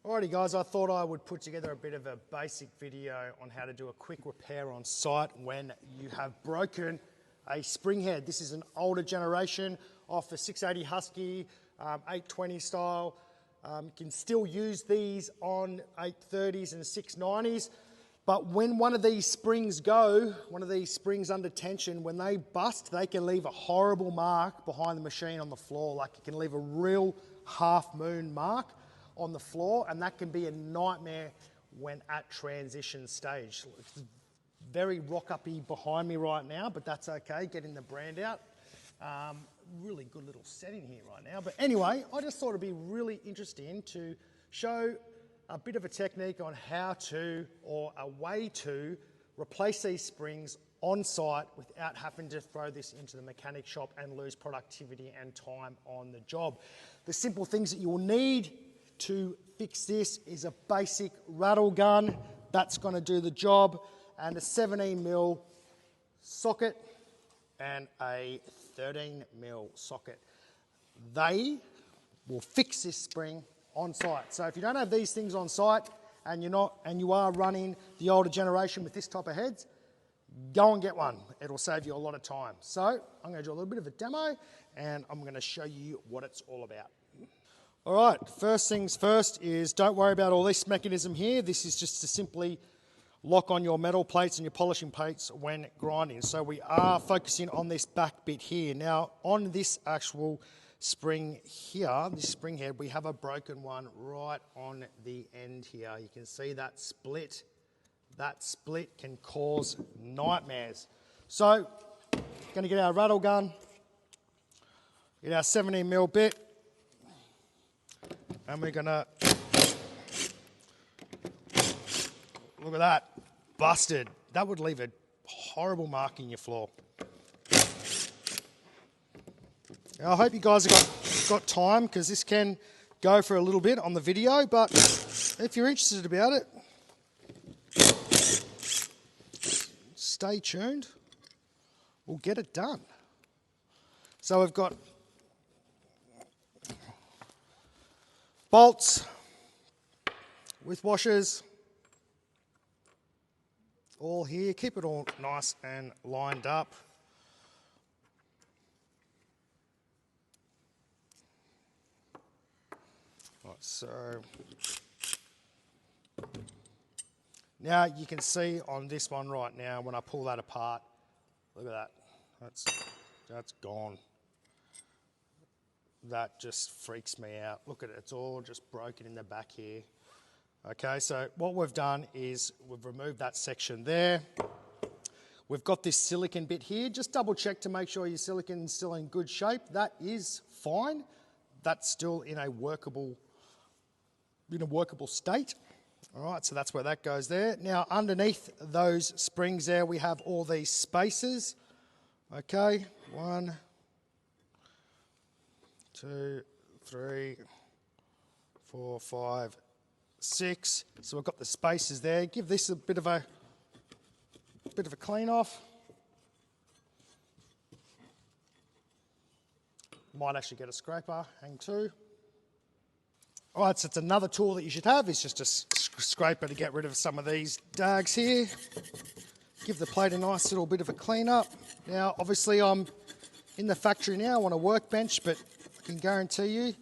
Alrighty guys, I thought I would put together a bit of a basic video on how to do a quick repair on site when you have broken a spring head. This is an older generation off the 680 Husky, 820 style. You can still use these on 830s and 690s, but when one of these springs one of these springs under tension, when they bust, they can leave a horrible mark behind the machine on the floor. Like it can leave a real half moon mark on the floor, and that can be a nightmare when at transition stage. It's very rock-uppy behind me right now, but that's okay, getting the brand out. Really good little setting here right now. But anyway, I just thought it'd be really interesting to show a bit of a technique on how to, or a way to, replace these springs on site without having to throw this into the mechanic shop and lose productivity and time on the job. The simple things that you will need to fix this is a basic rattle gun, that's going to do the job, and a 17mm socket and a 13mm socket. They will fix this spring on site. So if you don't have these things on site and you are running the older generation with this type of heads, go and get one. It'll save you a lot of time. So I'm going to do a little bit of a demo and I'm going to show you what it's all about. All right, first things first is don't worry about all this mechanism here. This is just to simply lock on your metal plates and your polishing plates when grinding. So we are focusing on this back bit here. Now on this actual spring here, this spring head, we have a broken one right on the end here. You can see that split. That split can cause nightmares. So going to get our rattle gun, get our 17mm bit, and we're gonna, look at that, busted. That would leave a horrible mark in your floor. Now, I hope you guys have got time, because this can go for a little bit on the video, but if you're interested about it, stay tuned. We'll get it done. So we've got bolts with washers all here. Keep it all nice and lined up. Right, so now you can see on this one right now, when I pull that apart, look at that, that's gone. That just freaks me out. Look at it, it's all just broken in the back here. Okay, so what we've done is we've removed that section there. We've got this silicon bit here. Just double check to make sure your silicon's still in good shape. That is fine. That's still in a workable state. All right, so that's where that goes there. Now underneath those springs there, we have all these spacers. Okay, 1, 2, 3, 4, 5, 6. So we've got the spacers there. Give this a bit of a clean off. Might actually get a scraper, hang two. All right, so it's another tool that you should have. It's just a scraper to get rid of some of these dags here. Give the plate a nice little bit of a clean up. Now, obviously I'm in the factory now on a workbench, but I can guarantee you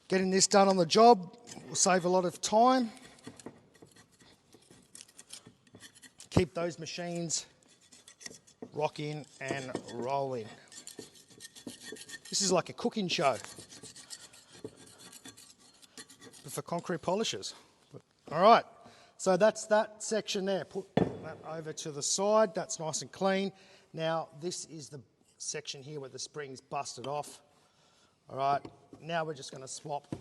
getting this done on the job will save a lot of time. Keep those machines rocking and rolling. This is like a cooking show for concrete polishers. All right, so that's that section there. Put that over to the side. That's nice and clean. Now this is the section here where the spring's busted off. All right, now we're just going to swap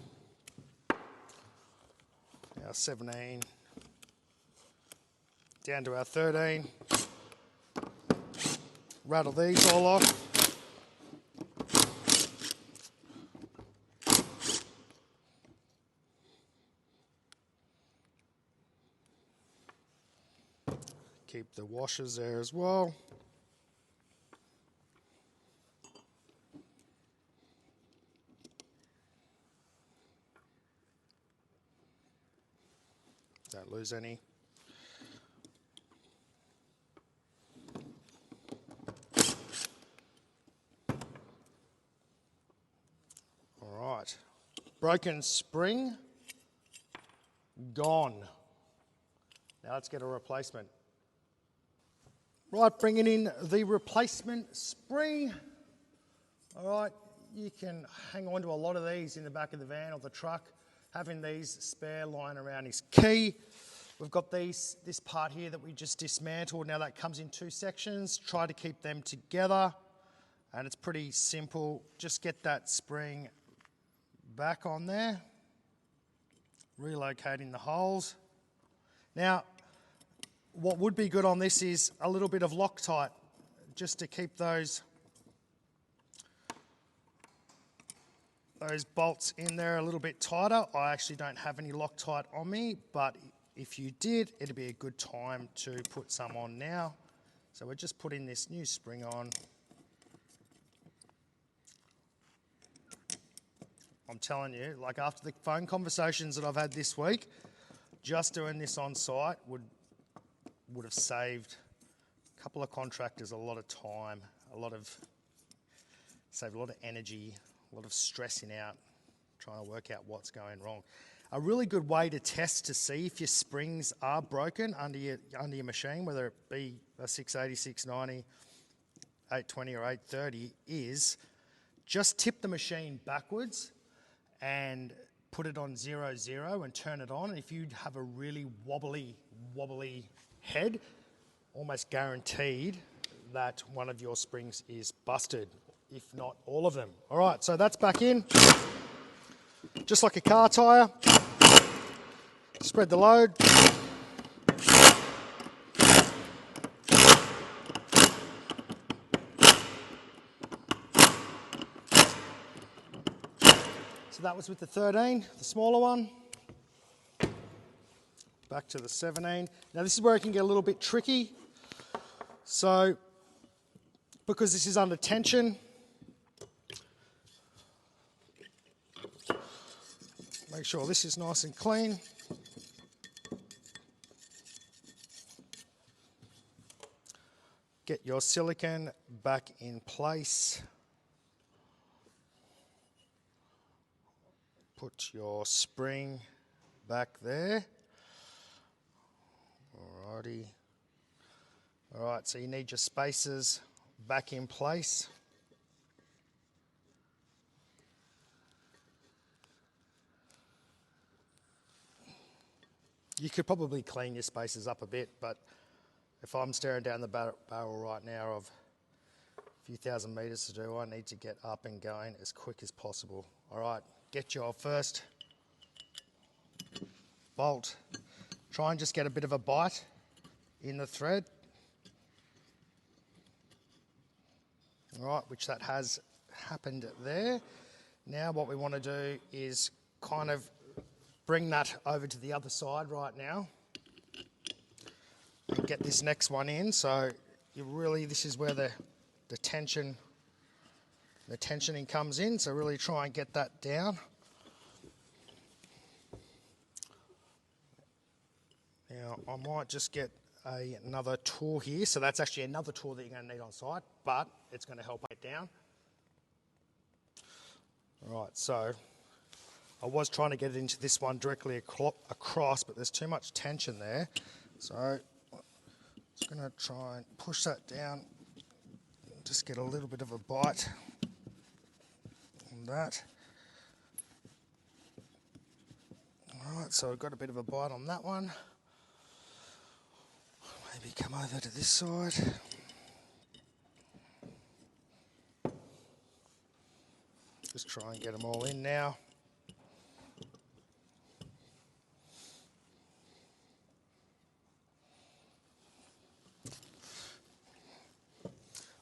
our 17 down to our 13. Rattle these all off. Keep the washers there as well. Don't lose any. All right. Broken spring, gone. Now let's get a replacement. Right, bringing in the replacement spring. All right, you can hang on to a lot of these in the back of the van or the truck. Having these spare lying around is key. We've got this part here that we just dismantled. Now that comes in 2 sections. Try to keep them together, and it's pretty simple. Just get that spring back on there, relocating the holes. Now, what would be good on this is a little bit of Loctite, just to keep those bolts in there a little bit tighter. I actually don't have any Loctite on me, but if you did, it'd be a good time to put some on now. So we're just putting this new spring on. I'm telling you, like after the phone conversations that I've had this week, just doing this on site would have saved a couple of contractors a lot of time, saved a lot of energy, a lot of stressing out, trying to work out what's going wrong. A really good way to test to see if your springs are broken under your machine, whether it be a 680, 690, 820 or 830, is just tip the machine backwards and put it on 0, 0 and turn it on. And if you have a really wobbly head, almost guaranteed that one of your springs is busted, if not all of them. All right, so that's back in. Just like a car tyre. Spread the load. So that was with the 13, the smaller one. Back to the 17. Now this is where it can get a little bit tricky. So, because this is under tension, make sure this is nice and clean. Get your silicone back in place. Put your spring back there. Alrighty. Alright, so you need your spacers back in place. You could probably clean your spacers up a bit, but if I'm staring down the barrel right now of a few thousand metres to do, I need to get up and going as quick as possible. Alright, get your first bolt. Try and just get a bit of a bite in the thread. Alright, which that has happened there. Now what we want to do is kind of bring that over to the other side right now and get this next one in. So this is where the tensioning comes in, so really try and get that down. Now I might just get another tool here. So that's actually another tool that you're going to need on site, but it's going to help it down. All right, so I was trying to get it into this one directly across, but there's too much tension there. So I'm just going to try and push that down, just get a little bit of a bite on that. All right, so I've got a bit of a bite on that one. Maybe come over to this side. Just try and get them all in now.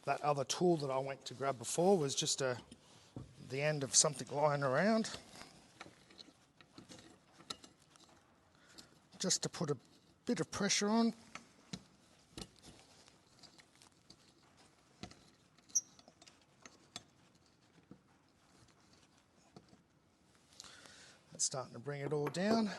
That other tool that I went to grab before was just the end of something lying around. Just to put a bit of pressure on. That's starting to bring it all down.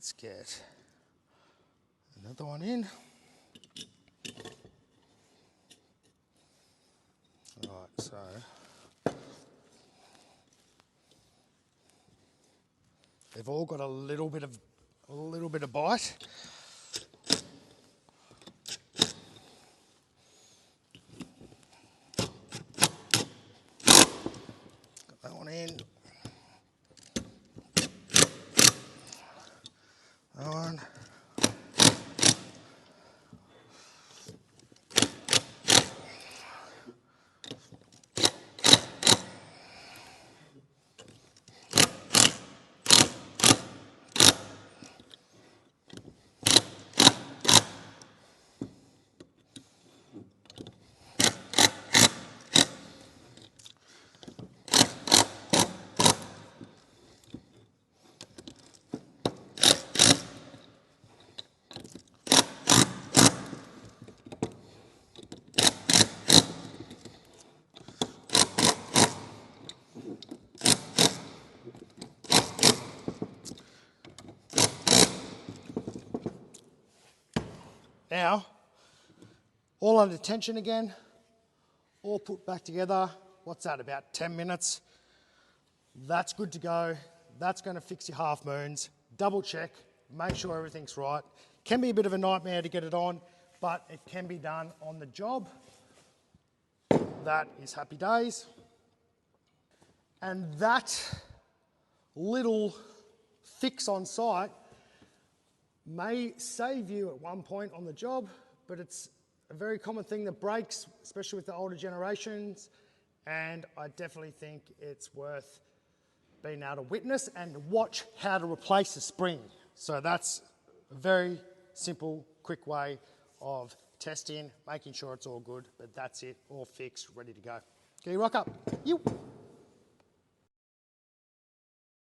Let's get another one in. All right, so they've all got a little bit of bite. Got that one in. That one. Now, all under tension again, all put back together. What's that, about 10 minutes? That's good to go. That's going to fix your half moons. Double check, make sure everything's right. Can be a bit of a nightmare to get it on, but it can be done on the job. That is happy days. And that little fix on site may save you at one point on the job, but it's a very common thing that breaks, especially with the older generations, and I definitely think it's worth being able to witness and watch how to replace a spring. So that's a very simple, quick way of testing, making sure it's all good, but that's it, all fixed, ready to go. Okay, rock up. You.